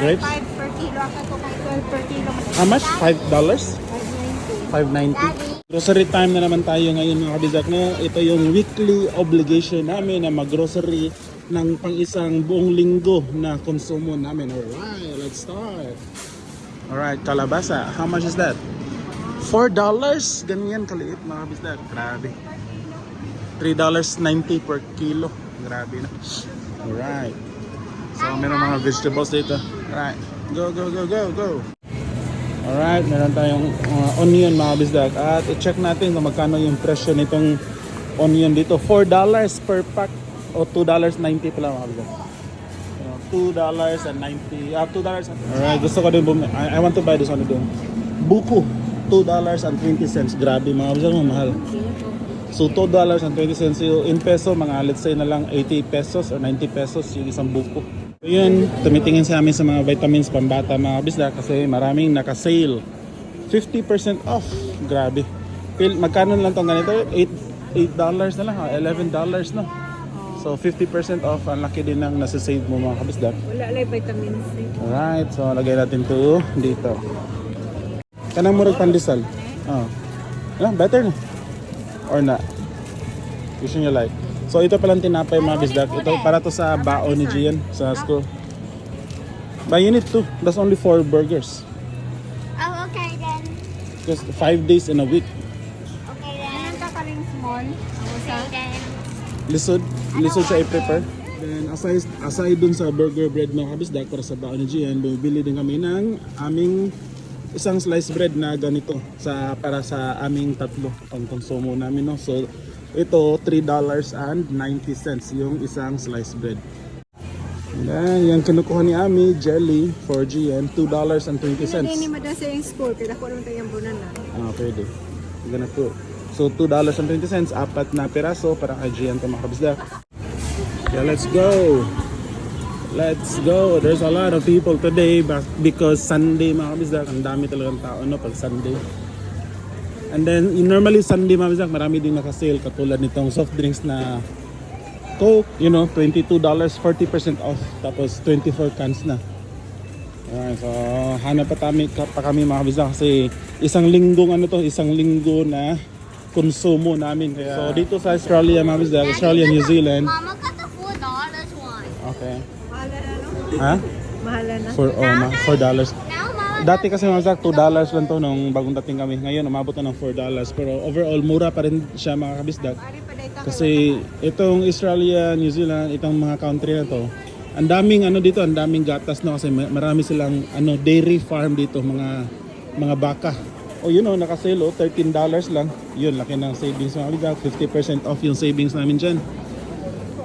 grapes? 5 per kilo. Ako ito kay 12 per kilo. How much? $5? 590. 590. Grocery time na naman tayo ngayon mga kabizak, no? Ito yung weekly obligation namin na mag-grocery ng pang-isang buong linggo na konsumo namin. Alright, let's start. Alright, kalabasa. How much is that? $4? Ganyan kaliit mga kabizak. Grabe. $3.90 per kilo. Grabe na. Alright. So, meron mga vegetables dito. Alright. Go, go, go, go, go. Alright, meron tayong onion mga bisdak. At i-check natin kung magkano yung presyo nitong onion dito. $4 per pack o $2.90 pala mga bisdak. $2.90. $2. Alright, gusto ko din I want to buy this one din. Buko. $2.20. Grabe mga bisdak, mahal. So $2.20 in peso, mga let's say na lang 80 pesos or 90 pesos yung isang buko. So yun, tumitingin sa amin sa mga vitamins pambata mga bisda kasi maraming naka-sale. 50% off. Grabe. Magkano lang itong ganito? $8 na lang, $11 na. So 50% off, ang laki din ng nasa-save mo mga kabisda. Wala lang vitamins C. Alright, so lagay natin ito dito. Kanang murag pandesal. Oh. Better na. Or not. Gusto nyo like. So ito palang tinapay mga bisdak. Ito para to sa baon ni Gian sa school. But you need 2. That's only 4 burgers. Oh, okay then. Just 5 days in a week. Okay then. Anong kakaling small? Okay then. Lisod. Lisod siya i-prepare. Then aside dun sa burger bread mga kabisdak para sa baon ni Gian, bumibili din kami ng aming isang slice bread na ganito para sa aming tatlo ang konsumo namin, no? So ito $3.90 yung isang slice bread. Then yung kinukuha ni Ami jelly for GN $2.20. Hindi ni madasa yung school. Kaya ako naman tayong banana. Pwede. Gonna put. So $2.20, 4 na piraso para kay GN to mga kabisdak. Yeah, let's go. Let's go. There's a lot of people today because Sunday mga kabisdak. Ang dami talagang tao no pag Sunday. And then normally Sunday mga kabisdak marami din naka-sale katulad nitong soft drinks na Coke, you know, $22, 40% off. Tapos 24 cans na. Alright, so hanap pa kami mga kabisdak kasi isang linggo na konsumo namin. Kaya, so dito sa Australia mga kabisdak, Australia, New Zealand. Mama got the $4 one. Okay. Mahala na, no? Ha? Mahala na. $4. Now Mama. Dati kasi mga $2 lang to nung bagong dating kami. Ngayon umabot na ng $4. Pero overall mura pa rin siya mga kabisdak. Ari pa dahil Kasi itong Australia, New Zealand, itong mga country na to, ang daming dito, ang daming gatas no kasi marami silang dairy farm dito, mga baka. O yun naka-sale $13 lang. Yun, laki ng savings mga kabisdak. 50% off yung savings namin diyan.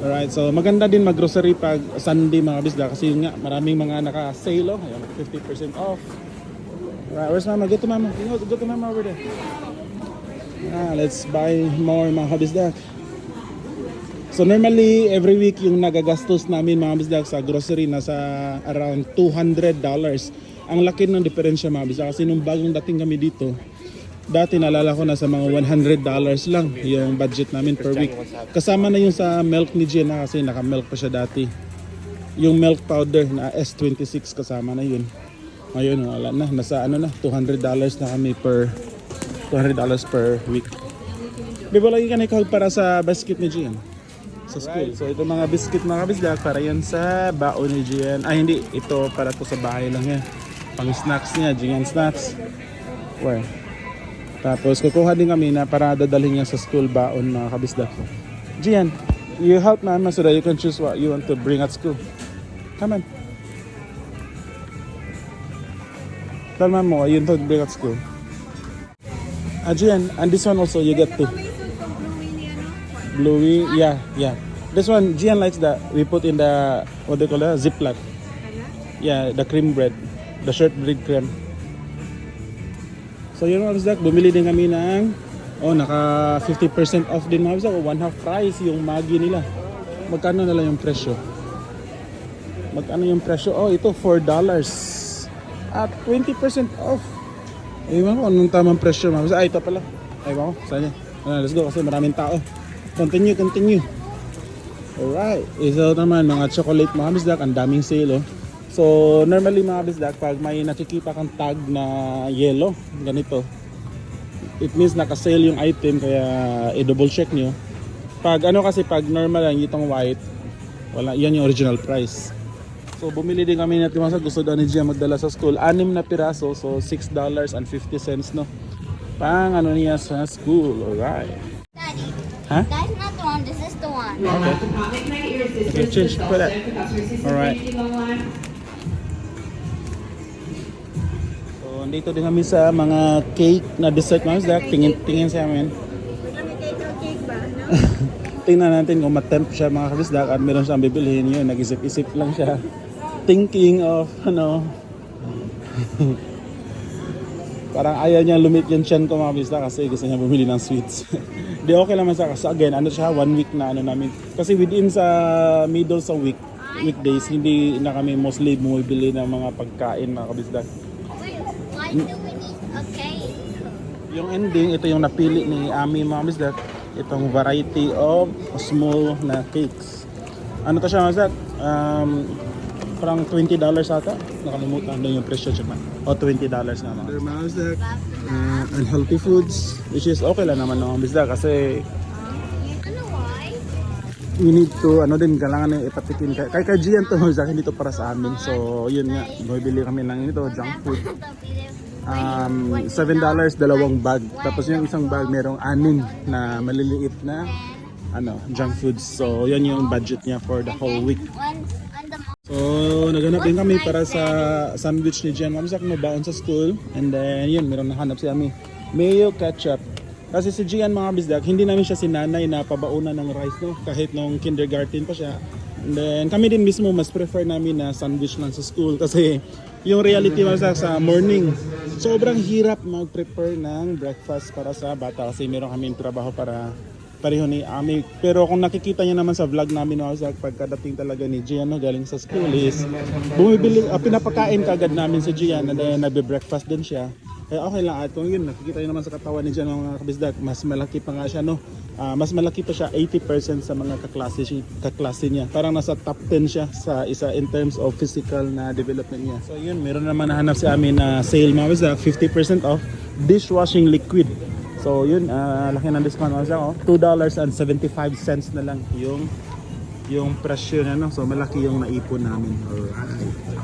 Alright, so maganda din mag-grocery pag Sunday mga kabisdak kasi yun nga, maraming mga naka-sale Ayan, 50% off. Alright, where's Mama? Go to Mama. Go to Mama over there. Let's buy more mga kabisdak. So normally, every week yung nagagastos namin mga kabisdak sa grocery nasa around $200. Ang laki ng diferensya mga kabisdak kasi nung bagong dating kami dito, dati nalala ko na sa mga $100 lang yung budget namin per week. Kasama na yung sa milk ni Jenna kasi naka-milk pa siya dati. Yung milk powder na S26 kasama na yun. Ngayon wala na, nasa $200 na kami per $200 per week. Bebo lagi ka na ikaw para sa basket ni Gian sa school. So ito mga biscuit mga kabisdak para yan sa baon ni Gian. Hindi, ito para to sa bahay lang yan. Pang snacks niya, Gian snacks. Where? Tapos kukuha din kami na para dadalhin niya sa school baon mga kabisdak. Gian, you help Mama so that you can choose what you want to bring at school. Come on. Tell Mama what you want to bring at school. Gian, and this one also you get 2. Bluey, yeah. This one, Gian likes that. We put in the, what do you call that? Ziploc. Yeah, the cream bread. The shortbread cream. So yun mga kabisdak, bumili din kami ng naka 50% off din mga kabisdak, 1/2 price yung Maggi nila. Magkano na lang yung presyo? Magkano yung presyo? Ito $4 at 20% off. Ewan ko anong tamang presyo mga kabisdak. Ito pala. Ewan ko, saan yan? Let's go kasi maraming tao. Continue. Alright, ito naman mga chocolate mga kabisdak, ang daming sale So normally mga kabisdak, pag may nakikita kang tag na yellow, ganito, it means naka-sale yung item, kaya i-double check nyo. Pag ano kasi, pag normal lang itong white, wala, yan yung original price. So bumili din kami natin mga gusto daw ni Gia magdala sa school. 6 na piraso, so $6.50 no. Pang ano niya sa school, alright. Daddy, Huh? that's not the one. This is the one. Okay, change for that. Alright. So andito din kami sa mga cake na dessert mga Zach. Tingin sa amin. May cake ba? No? Tingnan natin kung matempt siya mga kabisdak at meron siyang bibilihin yun. Nag-isip-isip lang siya. Thinking of ano. Parang ayaw niya lumit yung tiyan ko mga kabisdak kasi gusto niya bumili ng sweets. Di okay lang sa kasi again, ano siya, 1 week na ano namin. Kasi within sa middle sa weekdays, hindi na kami mostly bumibili ng mga pagkain mga kabisdak. Wait, why do we need a cake? Yung ending, ito yung napili ni Ami mga kabisdak. Itong variety of small na cakes. Ano to siya mga kabisdak? Parang $20 ata. Nakalimutan doon yung presyo siya. O $20 na mga. They're mga kabisdak. Unhealthy foods, which is okay lang naman mga kabisdak kasi You know why? we need to, ano din, kailangan na ipatikin. Kay Gian to mga kabisdak, hindi to para sa amin. So yun nga, bumibili kami ng ito, junk food. $7, dalawang bag. Tapos yung isang bag merong 6 na maliliit na ano, junk foods. So yan yung budget niya for the whole week. So naghanap din kami para sa sandwich ni Jen. Mamsak na baon sa school. And then yun, meron nahanap si Ami. Mayo ketchup. Kasi si Gian mga bisdak, hindi namin siya sinanay na pabaunan ng rice no, kahit nung kindergarten pa siya. And then kami din mismo mas prefer namin na sandwich lang sa school kasi yung reality mga sa morning, sobrang hirap mag-prepare ng breakfast para sa bata kasi meron kami trabaho para pareho ni Ami. Pero kung nakikita niyo naman sa vlog namin mga pagkadating talaga ni Gian no, galing sa school is bumibili, pinapakain kagad namin si Gian and then nagbe-breakfast din siya. Kaya okay lang at kung yun nakikita niyo naman sa katawan ni Gian mga kabisdak, mas malaki pa nga siya no. Mas malaki pa siya 80% sa mga kaklase niya. Parang nasa top 10 siya sa isa in terms of physical na development niya. So yun, meron naman nahanap si Ami na sale mga kabisdak, 50% off dishwashing liquid. So yun, laki ng discount mga kabisdak, oh. $2.75 na lang yung presyo niya no. So malaki yung naipon namin. Alright.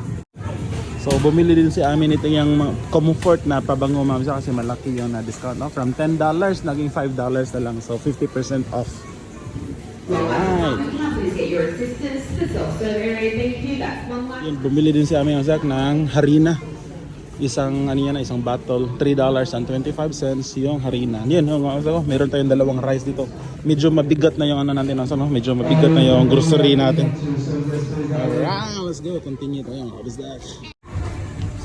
So bumili din si Ami nito yung comfort na pabango mga kabisdak kasi malaki yung na discount no? From $10 naging $5 na lang. So 50% off. Alright. Yun, bumili din si Ami mga kabisdak ng harina. Isang ano yan, isang bottle, $3.25 yung harina. Yun, meron tayong dalawang rice dito. Medyo mabigat na yung ano natin, no? Medyo mabigat na yung grocery natin. Alright, let's go. Continue tayo.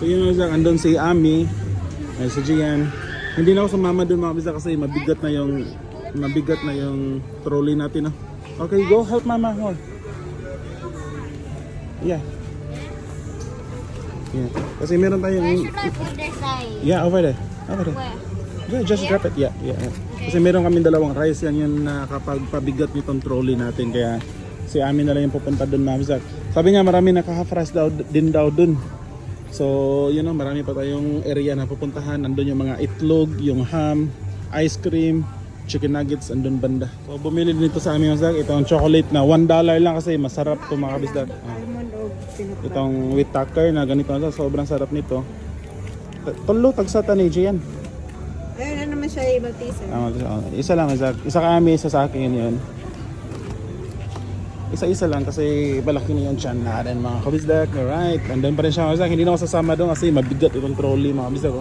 So yun mga kabisdak, andun si Ami, ay si Gian. Hindi na ako sumama doon mga kabisdak kasi mabigat na yung trolley natin. No? Okay, go help mama more. Yeah. Yeah. Kasi meron tayong... Where should I put this side? Yeah, over there. Over there. Where? Yeah, just grab it. Yeah. Kasi meron kami dalawang rice. Yan yung nakapagpabigat nitong trolley natin. Kaya si Ami na lang yung pupunta doon mga kabisdak. Sabi nga marami nakaka-fresh din daw doon. So, yun know, marami pa tayong area na pupuntahan. Nandun yung mga itlog, yung ham, ice cream, chicken nuggets, andun banda. So, bumili din ito sa amin mga kabisdak. Itong chocolate na $1 lang kasi masarap ito mga kabisdak. Almond o sinupra. Itong wheat tucker na ganito, sobrang sarap nito. Tulo, tagsata ni Gian. Ayun na naman siya i-Malteser. Isa lang, isa kami, isa sa akin yun. Isa-isa lang kasi malaki na yung tiyan natin mga kabisdak. Alright, andun pa rin siya mga kabisdak. Hindi na ako sasama doon kasi mabigat itong trolley mga kabisdak.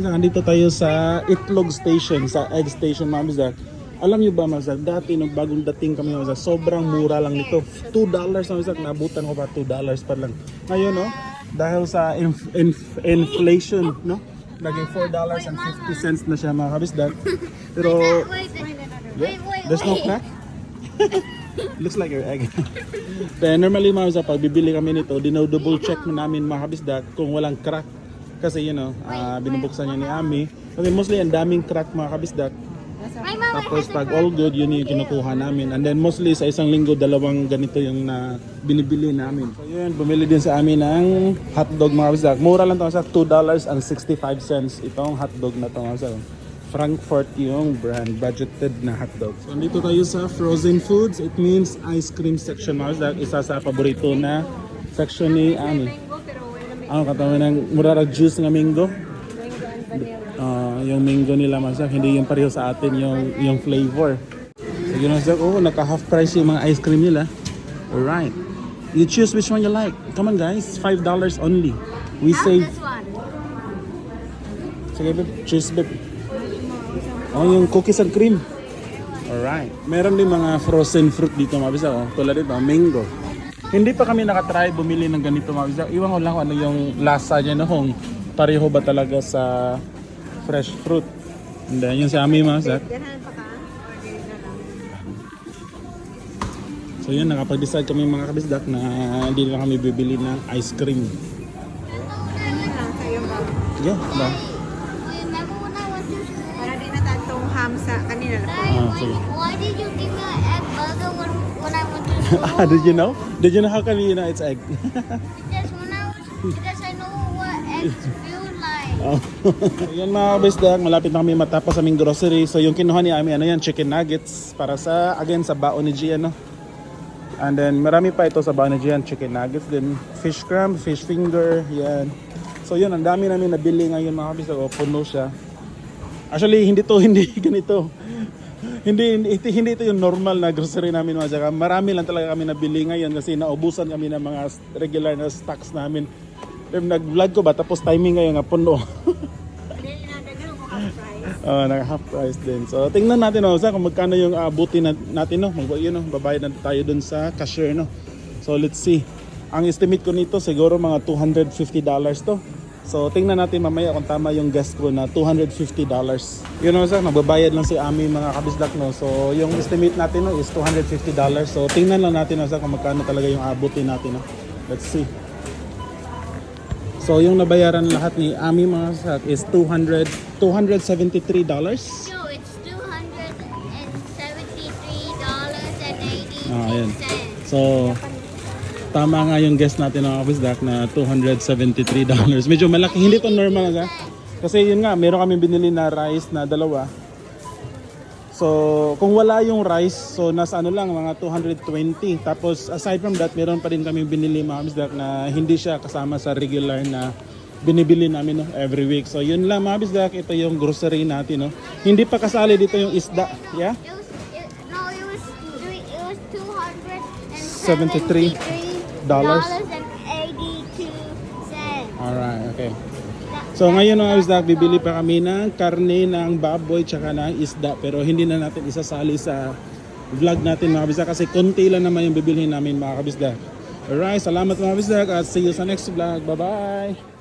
Andito tayo sa itlog station, sa egg station mga kabisdak. Alam niyo ba mga kabisdak, dati nung bagong dating kami mga kabisdak, sobrang mura lang nito. $2 mga kabisdak, nabutan ko pa $2 pa lang. Ngayon no, dahil sa inflation no, naging $4.50 na siya mga kabisdak. Pero Wait. there's no crack. Looks like your egg. Then normally mga kabisdak, pag bibili kami nito, dino-double check namin mga kabisdak kung walang crack. Kasi you know, binubuksan niya ni Ami. Kasi mostly ang daming crack mga kabisdak. My mom Tapos has a pag all good, yun yung kinukuha namin. And then mostly sa isang linggo, dalawang ganito yung na binibili namin. So yun, bumili din sa amin ng hotdog mga kabisdak. Mura lang ito sa $2.65 itong hotdog na ito mga kabisdak. Frankfurt yung brand, budgeted na hotdog. So dito tayo sa frozen foods. It means ice cream section mga kabisdak. Isa sa paborito na section ni Ami. Mango, pero wala may Ang katawa ng murarag juice nga mango. mango and vanilla. Yung mango nila masak, hindi yung pareho sa atin yung flavor. So yun masak, naka half price yung mga ice cream nila. Alright. You choose which one you like. Come on guys, $5 only. We How's save. this one? Sige babe, choose babe. Yung cookies and cream. Alright. Meron din mga frozen fruit dito mabisa. Tulad dito, mango. Hindi pa kami nakatry bumili ng ganito mabisa. Iwan ko lang kung ano yung lasa niya no, kung pareho ba talaga sa fresh fruit. And then yung sa amin mabisa. Ganahan pa ka? Or di na lang? So yun, nakapag-decide kami mga kabisdak na hindi na kami bibili ng ice cream. Ano lang kayo ba? Yeah, ba? Remember when I went to school? Para di na tatong ham sa kanina lang. Dad, sige. why did you give me an egg burger when I went to school? Did you know? Did you know how come you know it's egg? Because I know what eggs feel like. Oh. Yan mga kabisdak, malapit na kami matapos aming grocery. So yung kinuha ni Ami, ano yan, chicken nuggets para sa, again, sa baon ni Gian, no? And then marami pa ito sa baon ni Gian, chicken nuggets, then fish crumb, fish finger, yan. So yun, ang dami namin nabili ngayon mga kabisdak, puno siya. Actually, hindi ganito. Hindi ito yung normal na grocery namin mga saka. Marami lang talaga kami nabili ngayon kasi naubusan kami ng mga regular na stocks namin. Nag-vlog ko ba tapos timing ngayon nga puno. Hindi na dagan mo half price. Naka half price din. So tingnan natin kung magkano yung abuti natin no. Babayad na tayo dun sa cashier no. So let's see. Ang estimate ko nito siguro mga $250 to. So tingnan natin mamaya kung tama yung guess ko na $250. Yun know, magbabayad lang si Ami mga kabisdak no. So yung estimate natin no is $250. So tingnan lang natin kung magkano talaga yung abuti natin no. Let's see. So yung nabayaran lahat ni Ami mga sak is $273. No, it's $273.82. Ayan. So tama nga yung guess natin ng office doc na $273. Medyo malaki, hindi to normal nga. Kasi yun nga, meron kami binili na rice na dalawa. So kung wala yung rice, so nasa ano lang mga 220. Tapos aside from that, meron pa rin kami binili mga office doc na hindi siya kasama sa regular na binibili namin no, every week. So yun lang mga office doc, ito yung grocery natin no. Hindi pa kasali dito yung isda, yeah? It was $73. $273.82. Alright, okay. So ngayon mga isda, bibili pa kami ng karne ng baboy tsaka ng isda pero hindi na natin isasali sa vlog natin mga kabisda kasi konti lang naman yung bibilhin namin mga kabisda. Alright, salamat mga kabisda at see you sa next vlog. Bye bye!